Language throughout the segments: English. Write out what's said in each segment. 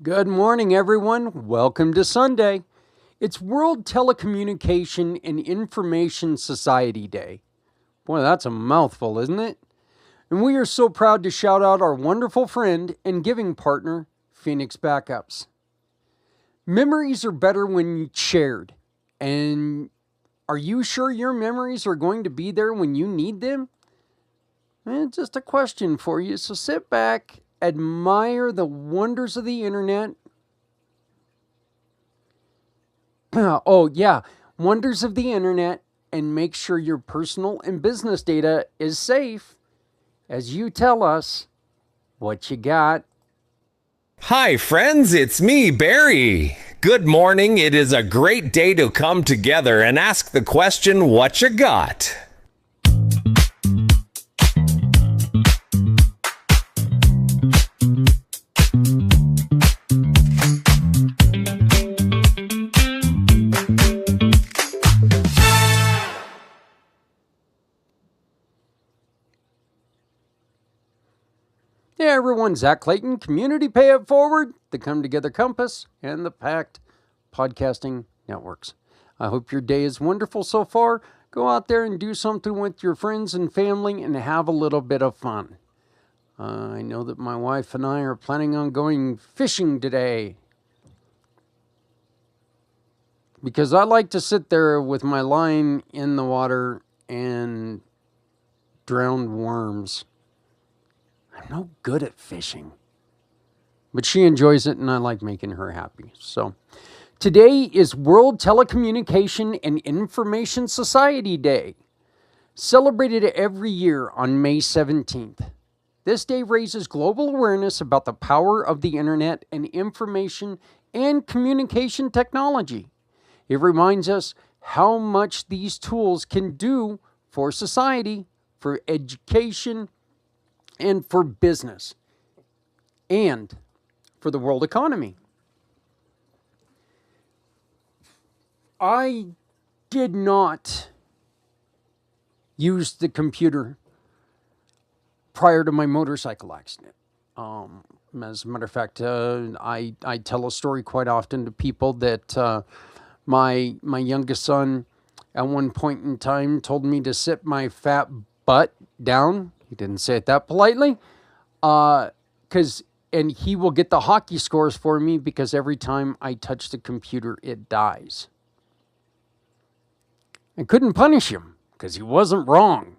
Good morning, everyone. Welcome to Sunday. It's World Telecommunication and Information Society Day. Boy, that's a mouthful, isn't it? And we are so proud to shout out our wonderful friend and giving partner, Phoenix Backups. Memories are better when shared. And are you sure your memories are going to be there when you need them? Just a question for you. So sit back, admire the wonders of the internet. Wonders of the internet, and make sure your personal and business data is safe as you tell us what you got. Hi, friends, it's me, Barry. Good morning. It is a great day to come together and ask the question, what you got? Hey everyone, Zach Clayton, Community Pay It Forward, the Come Together Compass, and the Pact Podcasting Networks. I hope your day is wonderful so far. Go out there and do something with your friends and family and have a little bit of fun. I know that my wife and I are planning on going fishing today, because I like to sit there with my line in the water and drown worms. I'm no good at fishing, but she enjoys it and I like making her happy. So today is World Telecommunication and Information Society Day, celebrated every year on May 17th. This day raises global awareness about the power of the internet and information and communication technology. It reminds us how much these tools can do for society, for education, and for business, and for the world economy. I did not use the computer prior to my motorcycle accident. As a matter of fact, I tell a story quite often to people that my youngest son at one point in time told me to sit my fat butt down. He didn't say it that politely, and he will get the hockey scores for me because every time I touch the computer, it dies. I couldn't punish him because he wasn't wrong.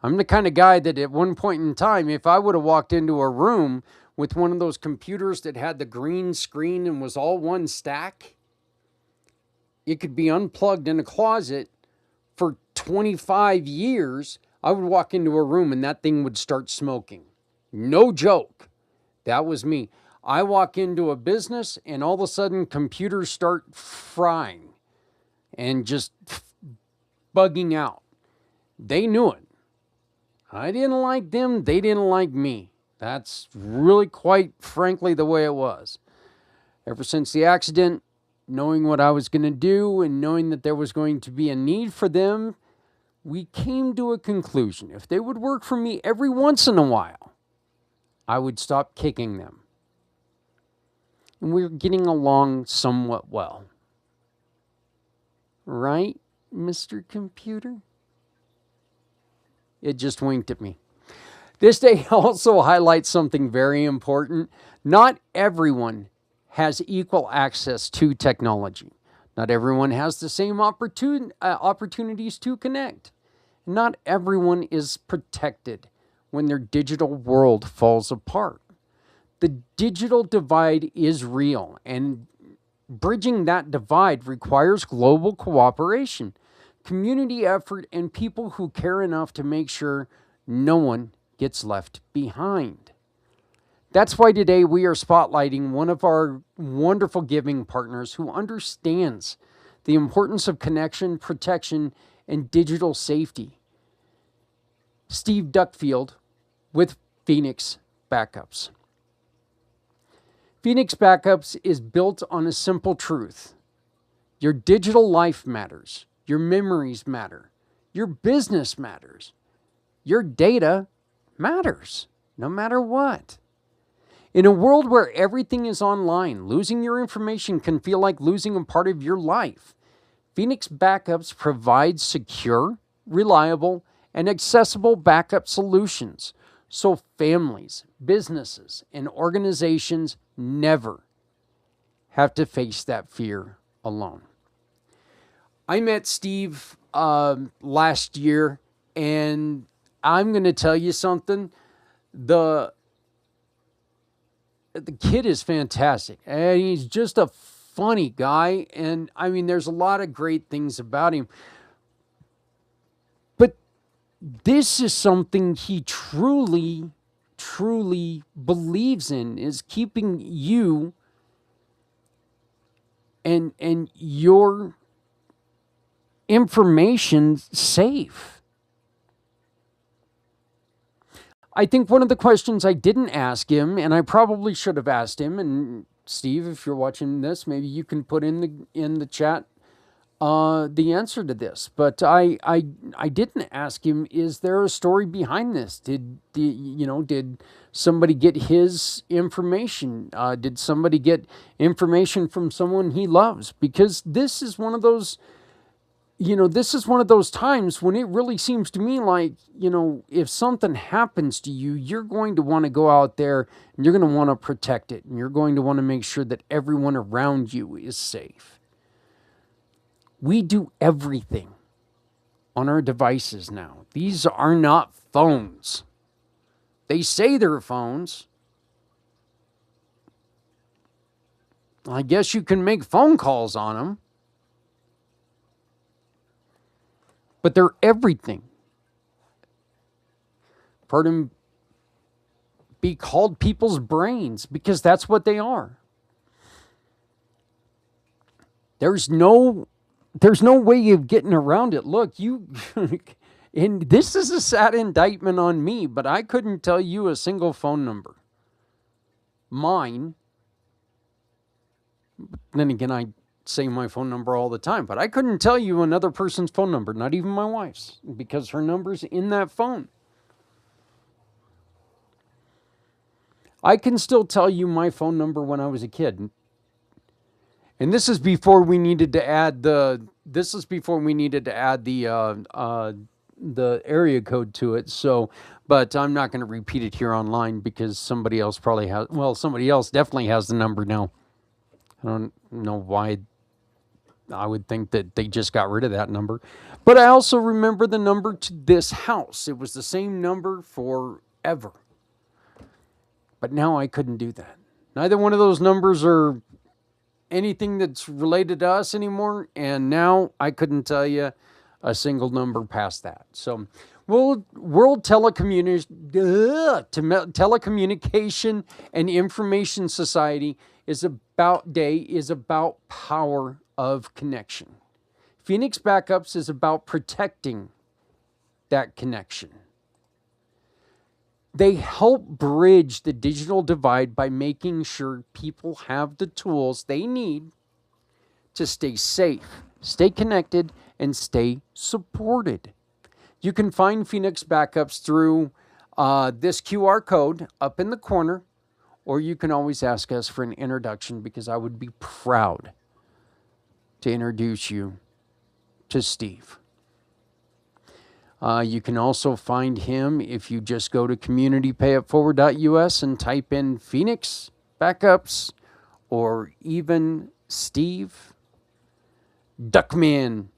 I'm the kind of guy that at one point in time, if I would have walked into a room with one of those computers that had the green screen and was all one stack, it could be unplugged in a closet for 25 years. I would walk into a room and that thing would start smoking. No joke. That was me. I walk into a business and all of a sudden computers start frying and just bugging out. They knew it. I didn't like them. They didn't like me. That's really quite frankly the way it was. Ever since the accident, knowing what I was going to do and knowing that there was going to be a need for them, we came to a conclusion. If they would work for me every once in a while, I would stop kicking them. And we're getting along somewhat well. Right, Mr. Computer? It just winked at me. This day also highlights something very important. Not everyone has equal access to technology. Not everyone has the same opportunities to connect. Not everyone is protected when their digital world falls apart. The digital divide is real, and bridging that divide requires global cooperation, community effort, and people who care enough to make sure no one gets left behind. That's why today we are spotlighting one of our wonderful giving partners who understands the importance of connection, protection, and digital safety. Steve Duckfield with Phoenix Backups. Phoenix Backups is built on a simple truth. Your digital life matters. Your memories matter. Your business matters. Your data matters, no matter what. In a world where everything is online, losing your information can feel like losing a part of your life. Phoenix Backups provides secure, reliable, and accessible backup solutions so families, businesses, and organizations never have to face that fear alone. I met Steve last year, and I'm going to tell you something. The kid is fantastic, and he's just a funny guy. And I mean, there's a lot of great things about him. But this is something he truly, truly believes in, is keeping you and your information safe. I think one of the questions I didn't ask him, and I probably should have asked him, and Steve, if you're watching this, maybe you can put in the chat the answer to this. But I didn't ask him, is there a story behind this? Did somebody get his information? Did somebody get information from someone he loves? Because this is one of those times when it really seems to me like, if something happens to you, you're going to want to go out there and you're going to want to protect it. And you're going to want to make sure that everyone around you is safe. We do everything on our devices now. These are not phones. They say they're phones. I guess you can make phone calls on them. But they're everything. I've heard them be called people's brains because that's what they are. There's no way of getting around it. Look, and this is a sad indictment on me, but I couldn't tell you a single phone number. Mine. Then again, I say my phone number all the time, but I couldn't tell you another person's phone number, not even my wife's, because her number's in that phone. I can still tell you my phone number when I was a kid. And this is before we needed to add the area code to it. So, but I'm not going to repeat it here online because somebody else definitely has the number now. I don't know why. I would think that they just got rid of that number. But I also remember the number to this house. It was the same number forever. But now I couldn't do that. Neither one of those numbers are anything that's related to us anymore. And now I couldn't tell you a single number past that. So, World Telecommunication and Information Society is about power of connection. Phoenix Backups is about protecting that connection. They help bridge the digital divide by making sure people have the tools they need to stay safe, stay connected, and stay supported. You can find Phoenix Backups through this QR code up in the corner, or you can always ask us for an introduction because I would be proud to introduce you to Steve. You can also find him if you just go to communitypayitforward.us and type in Phoenix Backups or even Steve Duckfield.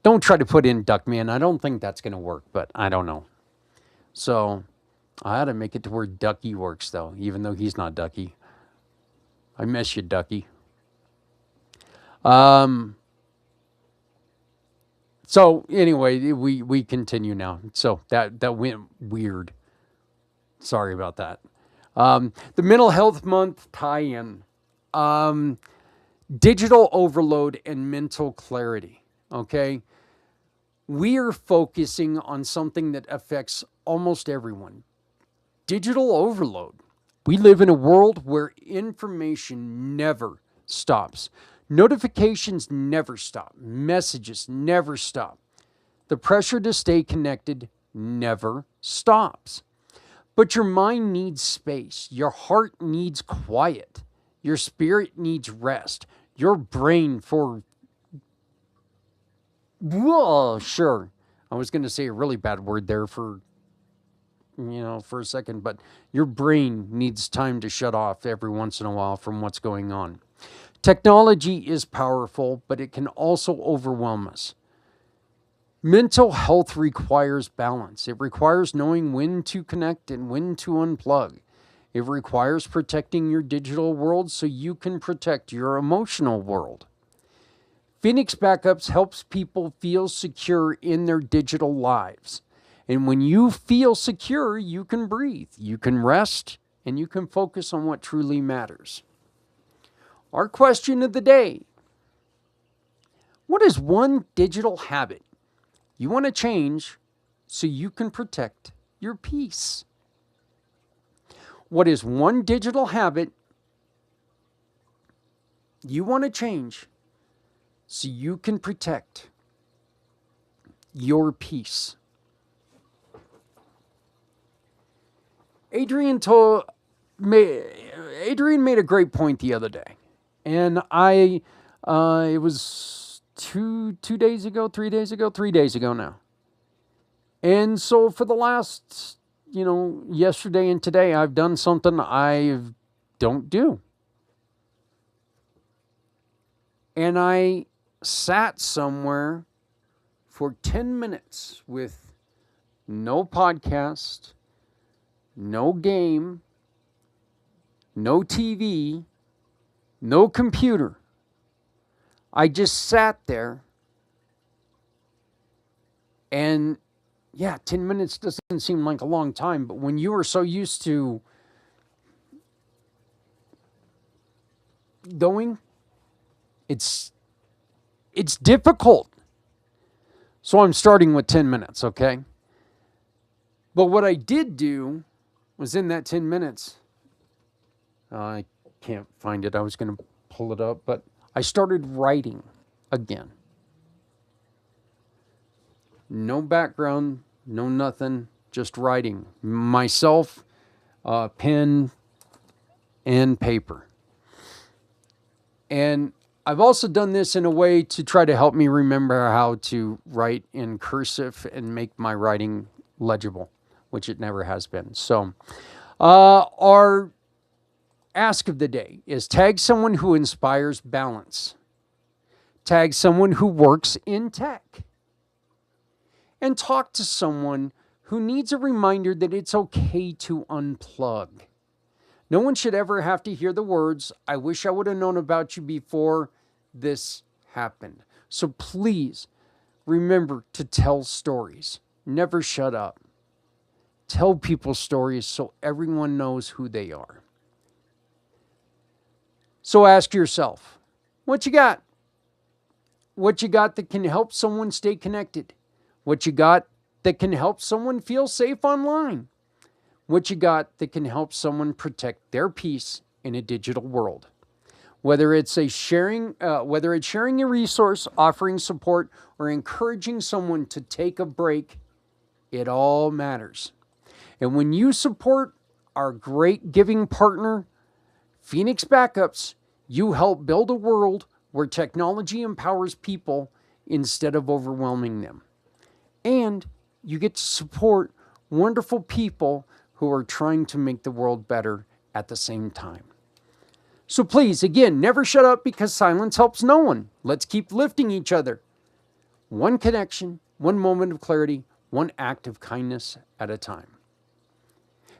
Don't try to put in Duckman. I don't think that's going to work, but I don't know. So I ought to make it to where Ducky works, though, even though he's not Ducky. I miss you, Ducky. So anyway, we continue now. So that went weird. Sorry about that. The Mental Health Month tie-in. Digital overload and mental clarity. Okay. We are focusing on something that affects almost everyone. Digital overload. We live in a world where information never stops. Notifications never stop. Messages never stop. The pressure to stay connected never stops. But your mind needs space. Your heart needs quiet. Your spirit needs rest. Your brain whoa, sure. I was going to say a really bad word there for a second, but your brain needs time to shut off every once in a while from what's going on. Technology is powerful, but it can also overwhelm us. Mental health requires balance. It requires knowing when to connect and when to unplug. It requires protecting your digital world so you can protect your emotional world. Phoenix Backups helps people feel secure in their digital lives. And when you feel secure, you can breathe, you can rest, and you can focus on what truly matters. Our question of the day: what is one digital habit you want to change so you can protect your peace? What is one digital habit you want to change so you can protect your peace? Adrian made a great point the other day, and it was 3 days ago now. And so for the last, yesterday and today, I've done something I don't do. And I sat somewhere for 10 minutes with no podcast, no game, no TV, no computer. I just sat there, and 10 minutes doesn't seem like a long time, but when you are so used to going, it's difficult. So I'm starting with 10 minutes, okay? But what I did do was, in that 10 minutes, I can't find it. I was going to pull it up, but I started writing again. No background, no nothing, just writing. Myself, pen, and paper. And I've also done this in a way to try to help me remember how to write in cursive and make my writing legible, which it never has been. So, our ask of the day is: tag someone who inspires balance. Tag someone who works in tech. And talk to someone who needs a reminder that it's okay to unplug. No one should ever have to hear the words, "I wish I would have known about you before this happened." So please remember to tell stories. Never shut up. Tell people stories so everyone knows who they are. So ask yourself, what you got? What you got that can help someone stay connected? What you got that can help someone feel safe online? What you got that can help someone protect their peace in a digital world? Whether it's sharing a resource, offering support, or encouraging someone to take a break, it all matters. And when you support our great giving partner, Phoenix Backups, you help build a world where technology empowers people instead of overwhelming them. And you get to support wonderful people who are trying to make the world better at the same time. So please, again, never shut up, because silence helps no one. Let's keep lifting each other. One connection, one moment of clarity, one act of kindness at a time.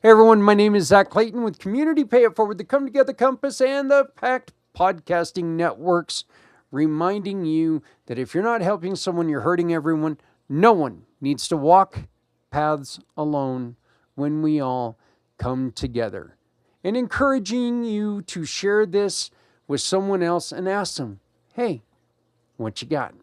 Hey everyone, my name is Zach Clayton with Community Pay It Forward, the Come Together Compass, and the Pact Podcasting Networks, reminding you that if you're not helping someone, you're hurting everyone. No one needs to walk paths alone when we all come together. And encouraging you to share this with someone else and ask them, hey, what you got?